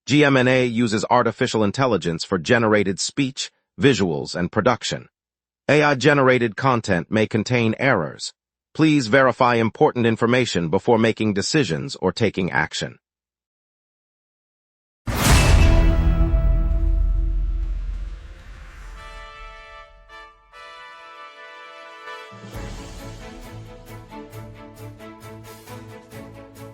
GMNA uses artificial intelligence for generated speech, visuals, and production. AI-generated content may contain errors. Please verify important information before making decisions or taking action.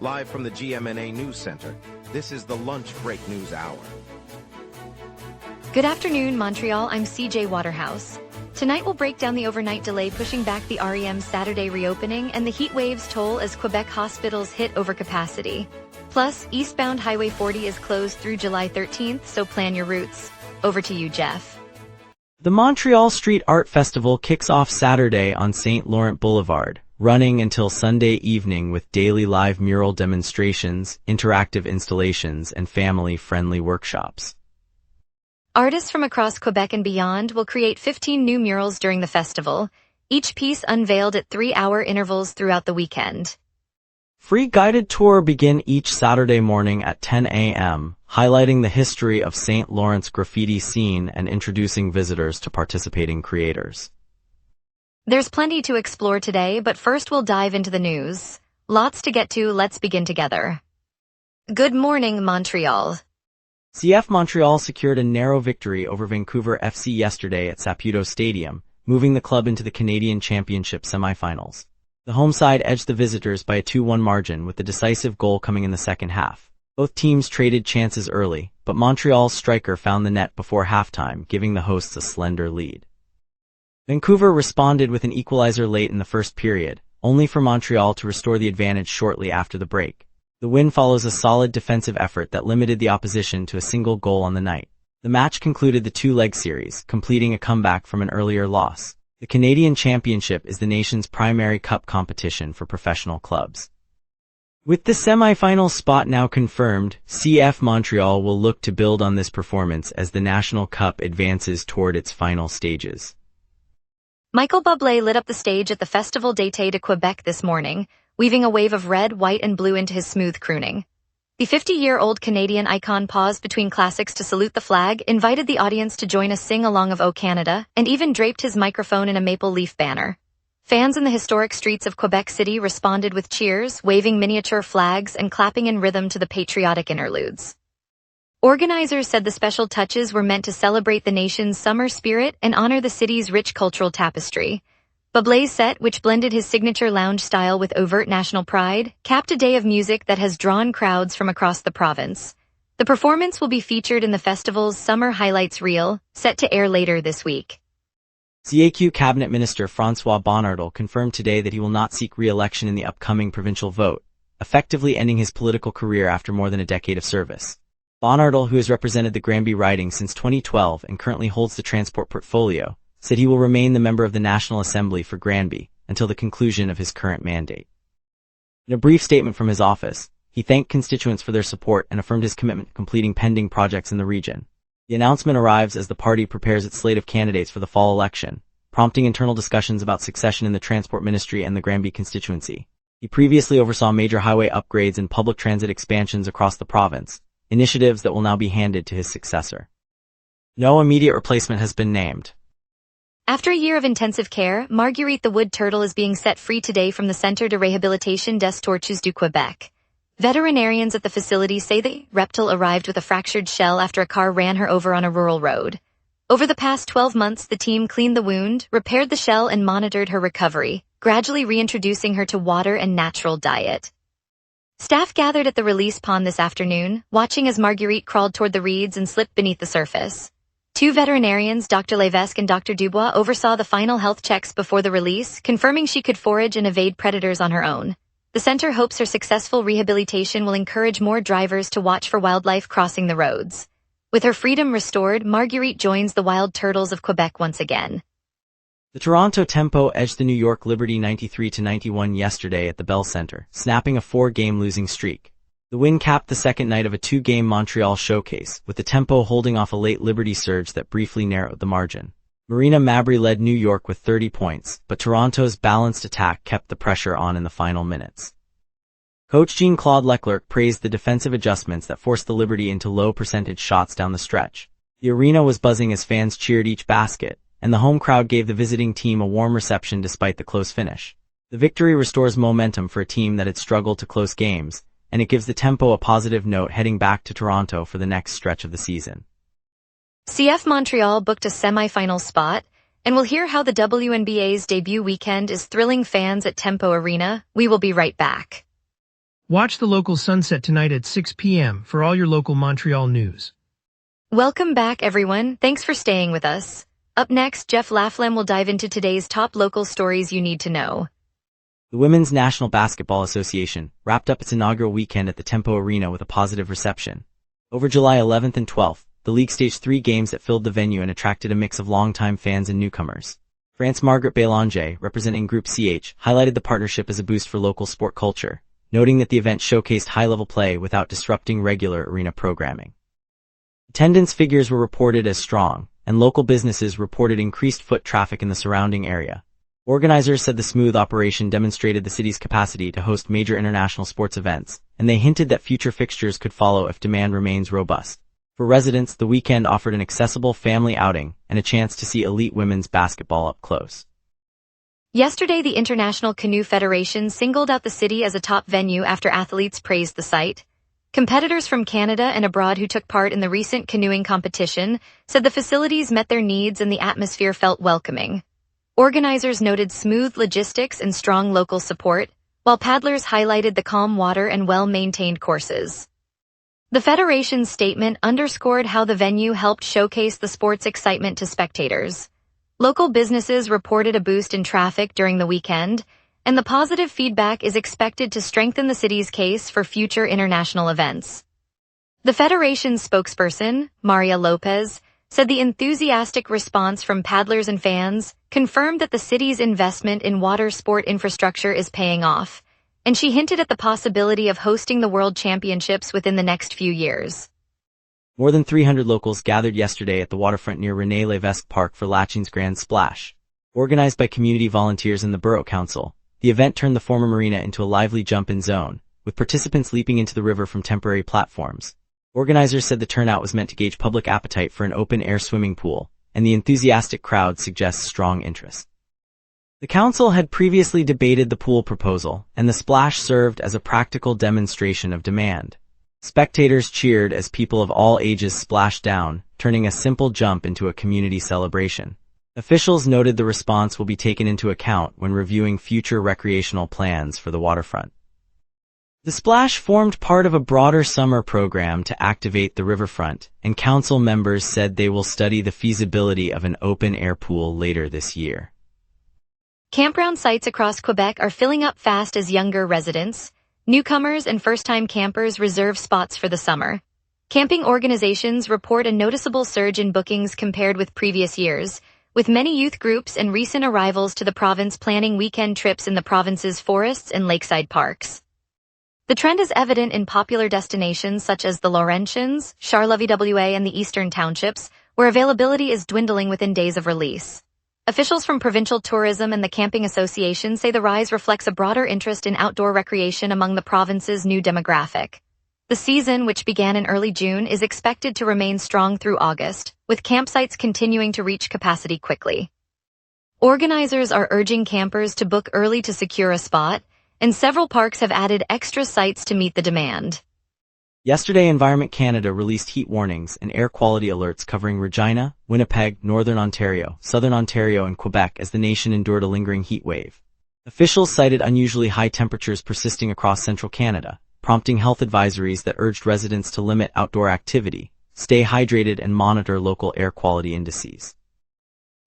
Live from the GMNA News Center, this is the Lunch Break News Hour. Good afternoon, Montreal. I'm CJ Waterhouse. Tonight we'll break down the overnight delay pushing back the REM's Saturday reopening and the heat wave's toll as Quebec hospitals hit overcapacity. Plus, eastbound Highway 40 is closed through July 13th, so plan your routes. Over to you, Jeff. The Montreal Street Art Festival kicks off Saturday on St. Laurent Boulevard, running until Sunday evening with daily live mural demonstrations, interactive installations, and family-friendly workshops. Artists from across Quebec and beyond will create 15 new murals during the festival, each piece unveiled at 3-hour intervals throughout the weekend. Free guided tour begin each Saturday morning at 10 a.m., highlighting the history of St. Lawrence graffiti scene and introducing visitors to participating creators. There's plenty to explore today, but first we'll dive into the news. Lots to get to, let's begin together. Good morning, Montreal. CF Montreal secured a narrow victory over Vancouver FC yesterday at Saputo Stadium, moving the club into the Canadian Championship semifinals. The home side edged the visitors by a 2-1 margin, with the decisive goal coming in the second half. Both teams traded chances early, but Montreal's striker found the net before halftime, giving the hosts a slender lead. Vancouver responded with an equalizer late in the first period, only for Montreal to restore the advantage shortly after the break. The win follows a solid defensive effort that limited the opposition to a single goal on the night. The match concluded the two-leg series, completing a comeback from an earlier loss. The Canadian Championship is the nation's primary cup competition for professional clubs. With the semi-final spot now confirmed, CF Montreal will look to build on this performance as the National Cup advances toward its final stages. Michael Bublé lit up the stage at the Festival d'été de Quebec this morning, weaving a wave of red, white, and blue into his smooth crooning. The 50-year-old Canadian icon paused between classics to salute the flag, invited the audience to join a sing-along of O Canada, and even draped his microphone in a maple leaf banner. Fans in the historic streets of Quebec City responded with cheers, waving miniature flags and clapping in rhythm to the patriotic interludes. Organizers said the special touches were meant to celebrate the nation's summer spirit and honor the city's rich cultural tapestry. Bublé's set, which blended his signature lounge style with overt national pride, capped a day of music that has drawn crowds from across the province. The performance will be featured in the festival's Summer Highlights reel, set to air later this week. CAQ Cabinet Minister François Bonnardel confirmed today that he will not seek re-election in the upcoming provincial vote, effectively ending his political career after more than a decade of service. Bonnardel, who has represented the Granby riding since 2012 and currently holds the transport portfolio, said he will remain the member of the National Assembly for Granby until the conclusion of his current mandate. In a brief statement from his office, he thanked constituents for their support and affirmed his commitment to completing pending projects in the region. The announcement arrives as the party prepares its slate of candidates for the fall election, prompting internal discussions about succession in the Transport Ministry and the Granby constituency. He previously oversaw major highway upgrades and public transit expansions across the province, initiatives that will now be handed to his successor. No immediate replacement has been named. After a year of intensive care, Marguerite the wood turtle is being set free today from the Centre de Réhabilitation des Tortues du Québec. Veterinarians at the facility say the reptile arrived with a fractured shell after a car ran her over on a rural road. Over the past 12 months, the team cleaned the wound, repaired the shell, and monitored her recovery, gradually reintroducing her to water and natural diet. Staff gathered at the release pond this afternoon, watching as Marguerite crawled toward the reeds and slipped beneath the surface. 2 veterinarians, Dr. Levesque and Dr. Dubois, oversaw the final health checks before the release, confirming she could forage and evade predators on her own. The center hopes her successful rehabilitation will encourage more drivers to watch for wildlife crossing the roads. With her freedom restored, Marguerite joins the wild turtles of Quebec once again. The Toronto Tempo edged the New York Liberty 93-91 yesterday at the Bell Center, snapping a 4-game losing streak. The win capped the second night of a 2-game Montreal showcase, with the Tempo holding off a late Liberty surge that briefly narrowed the margin. Marina Mabrey led New York with 30 points, but Toronto's balanced attack kept the pressure on in the final minutes. Coach Jean-Claude Leclerc praised the defensive adjustments that forced the Liberty into low-percentage shots down the stretch. The arena was buzzing as fans cheered each basket, and the home crowd gave the visiting team a warm reception despite the close finish. The victory restores momentum for a team that had struggled to close games, and it gives the Tempo a positive note heading back to Toronto for the next stretch of the season. CF Montreal booked a semi-final spot, and we'll hear how the WNBA's debut weekend is thrilling fans at Tempo Arena. We will be right back. Watch the local sunset tonight at 6 p.m. for all your local Montreal news. Welcome back, everyone. Thanks for staying with us. Up next, Jeff Laflamme will dive into today's top local stories you need to know. The Women's National Basketball Association wrapped up its inaugural weekend at the Tempo Arena with a positive reception. Over July 11th and 12th, the league staged 3 games that filled the venue and attracted a mix of longtime fans and newcomers. France Margaret Bélanger, representing Group CH, highlighted the partnership as a boost for local sport culture, noting that the event showcased high-level play without disrupting regular arena programming. Attendance figures were reported as strong, and local businesses reported increased foot traffic in the surrounding area. Organizers said the smooth operation demonstrated the city's capacity to host major international sports events, and they hinted that future fixtures could follow if demand remains robust. For residents, the weekend offered an accessible family outing and a chance to see elite women's basketball up close. Yesterday, the International Canoe Federation singled out the city as a top venue after athletes praised the site. Competitors from Canada and abroad who took part in the recent canoeing competition said the facilities met their needs and the atmosphere felt welcoming. Organizers noted smooth logistics and strong local support, while paddlers highlighted the calm water and well-maintained courses. The Federation's statement underscored how the venue helped showcase the sport's excitement to spectators. Local businesses reported a boost in traffic during the weekend, and the positive feedback is expected to strengthen the city's case for future international events. The Federation's spokesperson, Maria Lopez, said the enthusiastic response from paddlers and fans confirmed that the city's investment in water sport infrastructure is paying off, and she hinted at the possibility of hosting the World Championships within the next few years. More than 300 locals gathered yesterday at the waterfront near René Lévesque Park for Laching's Grand Splash. Organized by community volunteers and the Borough Council, the event turned the former marina into a lively jump-in zone, with participants leaping into the river from temporary platforms. Organizers said the turnout was meant to gauge public appetite for an open-air swimming pool, and the enthusiastic crowd suggests strong interest. The council had previously debated the pool proposal, and the splash served as a practical demonstration of demand. Spectators cheered as people of all ages splashed down, turning a simple jump into a community celebration. Officials noted the response will be taken into account when reviewing future recreational plans for the waterfront. The splash formed part of a broader summer program to activate the riverfront, and council members said they will study the feasibility of an open-air pool later this year. Campground sites across Quebec are filling up fast as younger residents, newcomers and first-time campers reserve spots for the summer. Camping organizations report a noticeable surge in bookings compared with previous years, with many youth groups and recent arrivals to the province planning weekend trips in the province's forests and lakeside parks. The trend is evident in popular destinations such as the Laurentians, Charlevoix-WA, and the Eastern Townships, where availability is dwindling within days of release. Officials from provincial tourism and the Camping Association say the rise reflects a broader interest in outdoor recreation among the province's new demographic. The season, which began in early June, is expected to remain strong through August, with campsites continuing to reach capacity quickly. Organizers are urging campers to book early to secure a spot, and several parks have added extra sites to meet the demand. Yesterday, Environment Canada released heat warnings and air quality alerts covering Regina, Winnipeg, Northern Ontario, Southern Ontario, and Quebec as the nation endured a lingering heat wave. Officials cited unusually high temperatures persisting across central Canada, prompting health advisories that urged residents to limit outdoor activity, stay hydrated, and monitor local air quality indices.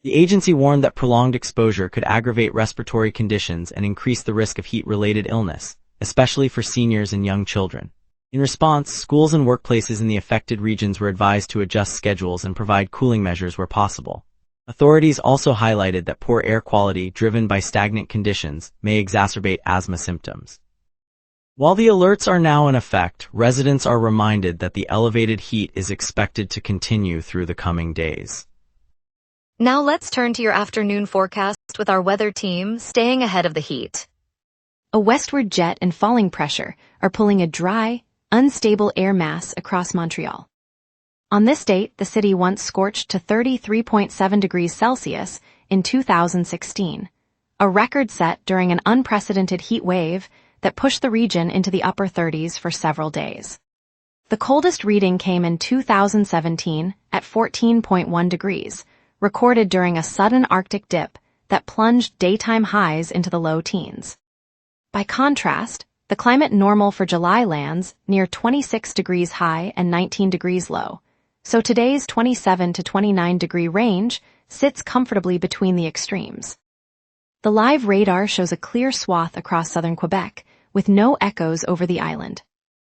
The agency warned that prolonged exposure could aggravate respiratory conditions and increase the risk of heat-related illness, especially for seniors and young children. In response, schools and workplaces in the affected regions were advised to adjust schedules and provide cooling measures where possible. Authorities also highlighted that poor air quality driven by stagnant conditions may exacerbate asthma symptoms. While the alerts are now in effect, residents are reminded that the elevated heat is expected to continue through the coming days. Now let's turn to your afternoon forecast with our weather team, staying ahead of the heat. A westward jet and falling pressure are pulling a dry, unstable air mass across Montreal. On this date, the city once scorched to 33.7 degrees Celsius in 2016, a record set during an unprecedented heat wave that pushed the region into the upper 30s for several days. The coldest reading came in 2017 at 14.1 degrees, recorded during a sudden Arctic dip that plunged daytime highs into the low teens. By contrast, the climate normal for July lands near 26 degrees high and 19 degrees low, so today's 27 to 29 degree range sits comfortably between the extremes. The live radar shows a clear swath across southern Quebec, with no echoes over the island.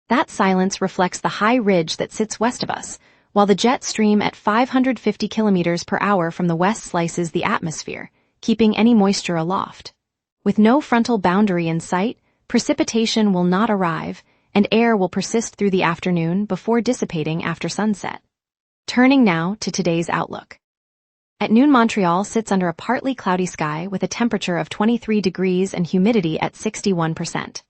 That silence reflects the high ridge that sits west of us, while the jet stream at 550 kilometers per hour from the west slices the atmosphere, keeping any moisture aloft. With no frontal boundary in sight, precipitation will not arrive, and air will persist through the afternoon before dissipating after sunset. Turning now to today's outlook. At noon, Montreal sits under a partly cloudy sky with a temperature of 23 degrees and humidity at 61%.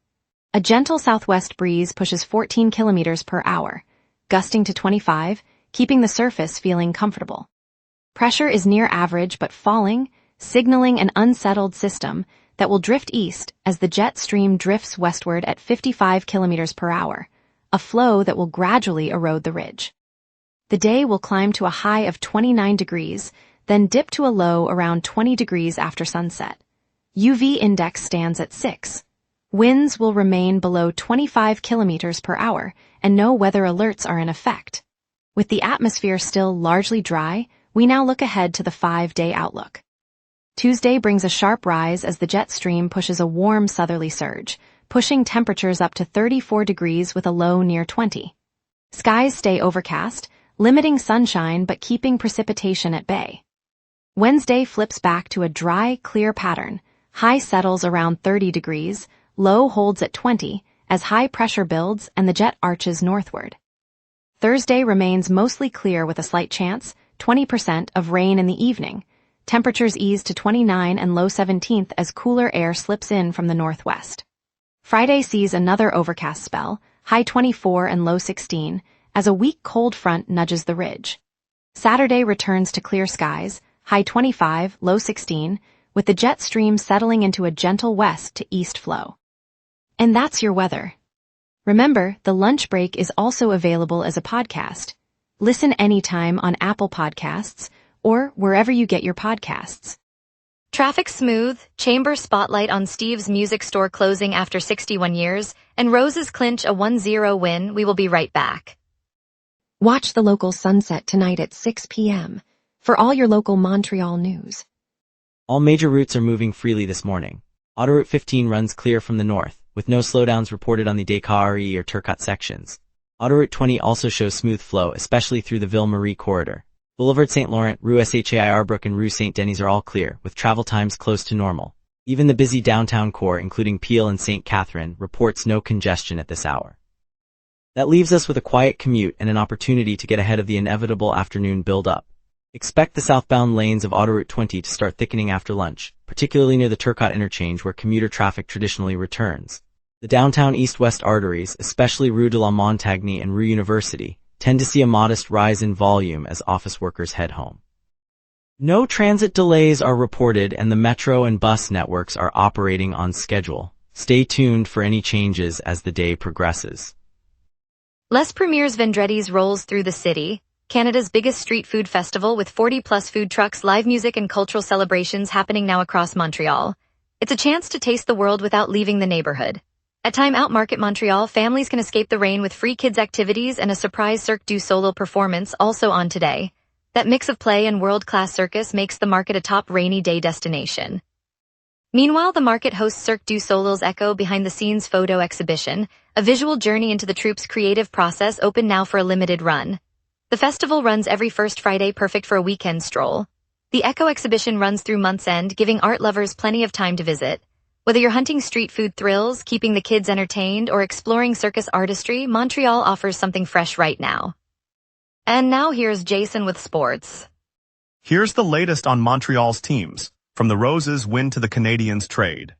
A gentle southwest breeze pushes 14 kilometers per hour, gusting to 25, keeping the surface feeling comfortable. Pressure is near average but falling, signaling an unsettled system that will drift east as the jet stream drifts westward at 55 kilometers per hour, a flow that will gradually erode the ridge. The day will climb to a high of 29 degrees, then dip to a low around 20 degrees after sunset. UV index stands at 6. Winds will remain below 25 kilometers per hour, and no weather alerts are in effect. With the atmosphere still largely dry, we now look ahead to the 5-day outlook. Tuesday brings a sharp rise as the jet stream pushes a warm southerly surge, pushing temperatures up to 34 degrees with a low near 20. Skies stay overcast, limiting sunshine but keeping precipitation at bay. Wednesday flips back to a dry, clear pattern. High settles around 30 degrees, low holds at 20, as high pressure builds and the jet arches northward. Thursday remains mostly clear with a slight chance, 20%, of rain in the evening. Temperatures ease to 29 and low 17th as cooler air slips in from the northwest. Friday sees another overcast spell, high 24 and low 16, as a weak cold front nudges the ridge. Saturday returns to clear skies, high 25, low 16, with the jet stream settling into a gentle west to east flow. And that's your weather. Remember, the lunch break is also available as a podcast. Listen anytime on Apple Podcasts or wherever you get your podcasts. Traffic smooth, Chamber spotlight on Steve's music store closing after 61 years, and Roses clinch a 1-0 win. We will be right back. Watch the local sunset tonight at 6 p.m. for all your local Montreal news. All major routes are moving freely this morning. Autoroute 15 runs clear from the north, with no slowdowns reported on the Descaries or Turcotte sections. Autoroute 20 also shows smooth flow, especially through the Ville-Marie corridor. Boulevard St. Laurent, Rue Shai Arbrook and Rue St. Denis are all clear, with travel times close to normal. Even the busy downtown core, including Peel and St. Catherine, reports no congestion at this hour. That leaves us with a quiet commute and an opportunity to get ahead of the inevitable afternoon build-up. Expect the southbound lanes of Autoroute 20 to start thickening after lunch, particularly near the Turcotte interchange where commuter traffic traditionally returns. The downtown east-west arteries, especially Rue de la Montagne and Rue University, tend to see a modest rise in volume as office workers head home. No transit delays are reported and the metro and bus networks are operating on schedule. Stay tuned for any changes as the day progresses. Les Premiers Vendredis rolls through the city, Canada's biggest street food festival with 40-plus food trucks, live music and cultural celebrations happening now across Montreal. It's a chance to taste the world without leaving the neighborhood. At Time Out Market Montreal, families can escape the rain with free kids activities and a surprise Cirque du Soleil performance also on today. That mix of play and world-class circus makes the market a top rainy day destination. Meanwhile, the market hosts Cirque du Soleil's Echo behind-the-scenes photo exhibition, a visual journey into the troupe's creative process, open now for a limited run. The festival runs every first Friday, perfect for a weekend stroll. The Echo exhibition runs through month's end, giving art lovers plenty of time to visit. Whether you're hunting street food thrills, keeping the kids entertained, or exploring circus artistry, Montreal offers something fresh right now. And now here's Jason with sports. Here's the latest on Montreal's teams, from the Roses' win to the Canadiens' trade.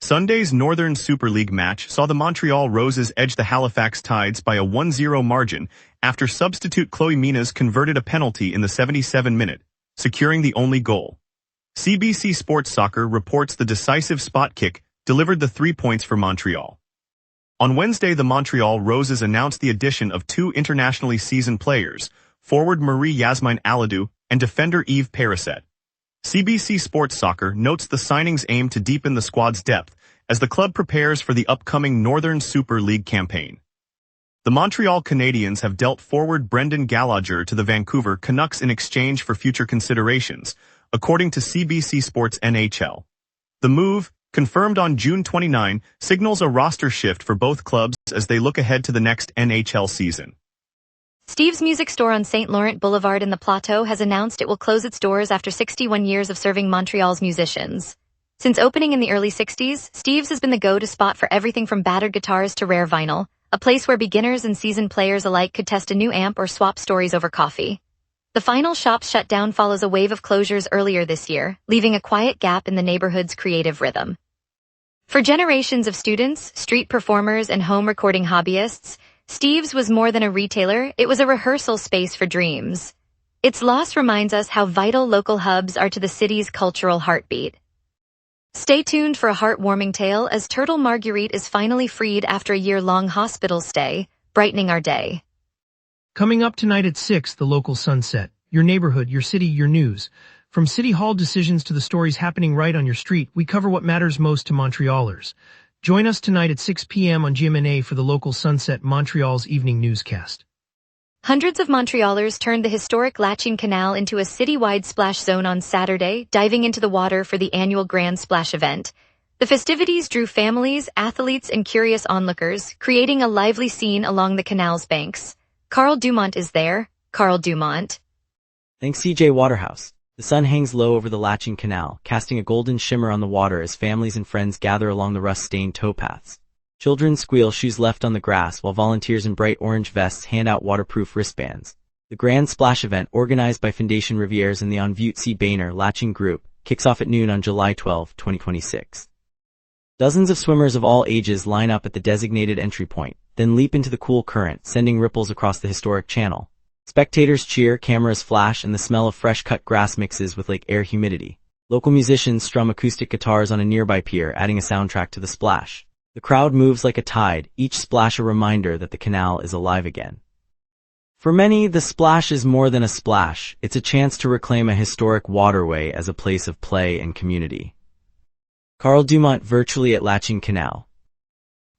Sunday's Northern Super League match saw the Montreal Roses edge the Halifax Tides by a 1-0 margin after substitute Chloe Minas converted a penalty in the 77th minute, securing the only goal. CBC Sports Soccer reports the decisive spot kick delivered the 3 points for Montreal. On Wednesday, the Montreal Roses announced the addition of 2 internationally seasoned players, forward Marie-Yasmine Aladou and defender Yves Perisset. CBC Sports Soccer notes the signings aim to deepen the squad's depth as the club prepares for the upcoming Northern Super League campaign. The Montreal Canadiens have dealt forward Brendan Gallagher to the Vancouver Canucks in exchange for future considerations, according to CBC Sports NHL. The move, confirmed on June 29, signals a roster shift for both clubs as they look ahead to the next NHL season. Steve's Music Store on St. Laurent Boulevard in the Plateau has announced it will close its doors after 61 years of serving Montreal's musicians. Since opening in the early 60s, Steve's has been the go-to spot for everything from battered guitars to rare vinyl, a place where beginners and seasoned players alike could test a new amp or swap stories over coffee. The final shop's shutdown follows a wave of closures earlier this year, leaving a quiet gap in the neighborhood's creative rhythm. For generations of students, street performers, and home recording hobbyists, Steve's was more than a retailer, it was a rehearsal space for dreams. Its loss reminds us how vital local hubs are to the city's cultural heartbeat. Stay tuned for a heartwarming tale as Turtle Marguerite is finally freed after a year-long hospital stay, brightening our day. Coming up tonight at 6, the local sunset. Your neighborhood, your city, your news. From City Hall decisions to the stories happening right on your street, we cover what matters most to Montrealers. Join us tonight at 6 p.m. on GMna for the local Sunset Montreal's evening newscast. Hundreds of Montrealers turned the historic Lachine Canal into a citywide splash zone on Saturday, diving into the water for the annual Grand Splash event. The festivities drew families, athletes, and curious onlookers, creating a lively scene along the canal's banks. Carl Dumont is there. Carl Dumont. Thanks CJ Waterhouse. The sun hangs low over the Lachine Canal, casting a golden shimmer on the water as families and friends gather along the rust-stained towpaths. Children squeal, shoes left on the grass, while volunteers in bright orange vests hand out waterproof wristbands. The Grand Splash event, organized by Fondation Rivières and the Envute C. Boehner Lachine Group, kicks off at noon on July 12, 2026. Dozens of swimmers of all ages line up at the designated entry point, then leap into the cool current, sending ripples across the historic channel. Spectators cheer, cameras flash, and the smell of fresh-cut grass mixes with lake air humidity. Local musicians strum acoustic guitars on a nearby pier, adding a soundtrack to the splash. The crowd moves like a tide, each splash a reminder that the canal is alive again. For many, the splash is more than a splash. It's a chance to reclaim a historic waterway as a place of play and community. Carl Dumont virtually at Lachine Canal.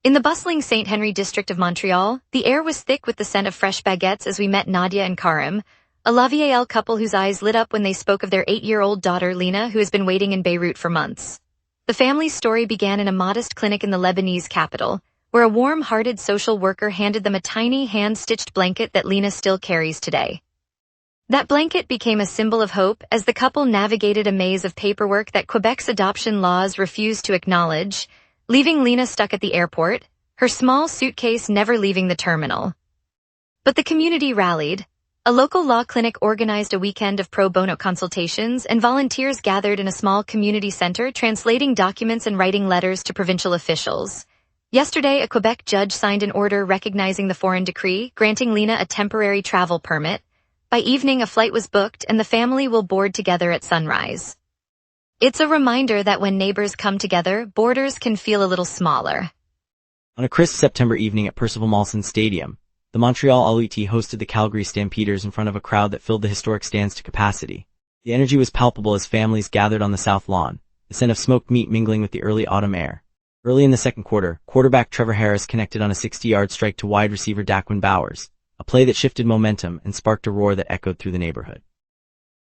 In the bustling St. Henry district of Montreal, the air was thick with the scent of fresh baguettes as we met Nadia and Karim, a La Vieille couple whose eyes lit up when they spoke of their 8-year-old daughter Lena, who has been waiting in Beirut for months. The family's story began in a modest clinic in the Lebanese capital, where a warm-hearted social worker handed them a tiny hand-stitched blanket that Lena still carries today. That blanket became a symbol of hope as the couple navigated a maze of paperwork that Quebec's adoption laws refused to acknowledge, leaving Lena stuck at the airport, her small suitcase never leaving the terminal. But the community rallied. A local law clinic organized a weekend of pro bono consultations, and volunteers gathered in a small community center translating documents and writing letters to provincial officials. Yesterday, a Quebec judge signed an order recognizing the foreign decree, granting Lena a temporary travel permit. By evening, a flight was booked, and the family will board together at sunrise. It's a reminder that when neighbors come together, borders can feel a little smaller. On a crisp September evening at Percival Molson Stadium, the Montreal Alouettes hosted the Calgary Stampeders in front of a crowd that filled the historic stands to capacity. The energy was palpable as families gathered on the south lawn, the scent of smoked meat mingling with the early autumn air. Early in the second quarter, quarterback Trevor Harris connected on a 60-yard strike to wide receiver Daquin Bowers, a play that shifted momentum and sparked a roar that echoed through the neighborhood.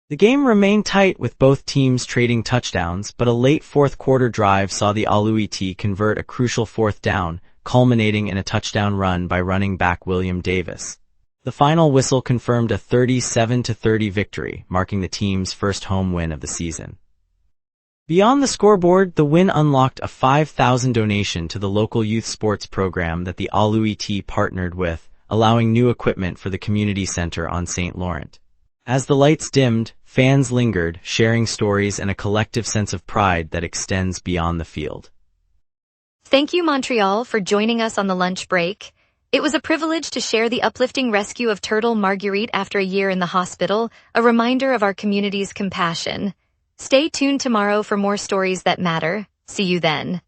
The game remained tight with both teams trading touchdowns, but a late fourth-quarter drive saw the Alouettes convert a crucial fourth down, culminating in a touchdown run by running back William Davis. The final whistle confirmed a 37-30 victory, marking the team's first home win of the season. Beyond the scoreboard, the win unlocked a $5,000 donation to the local youth sports program that the Alouettes partnered with, allowing new equipment for the community center on St. Laurent. As the lights dimmed, fans lingered, sharing stories and a collective sense of pride that extends beyond the field. Thank you, Montreal, for joining us on the lunch break. It was a privilege to share the uplifting rescue of turtle Marguerite after a year in the hospital, a reminder of our community's compassion. Stay tuned tomorrow for more stories that matter. See you then.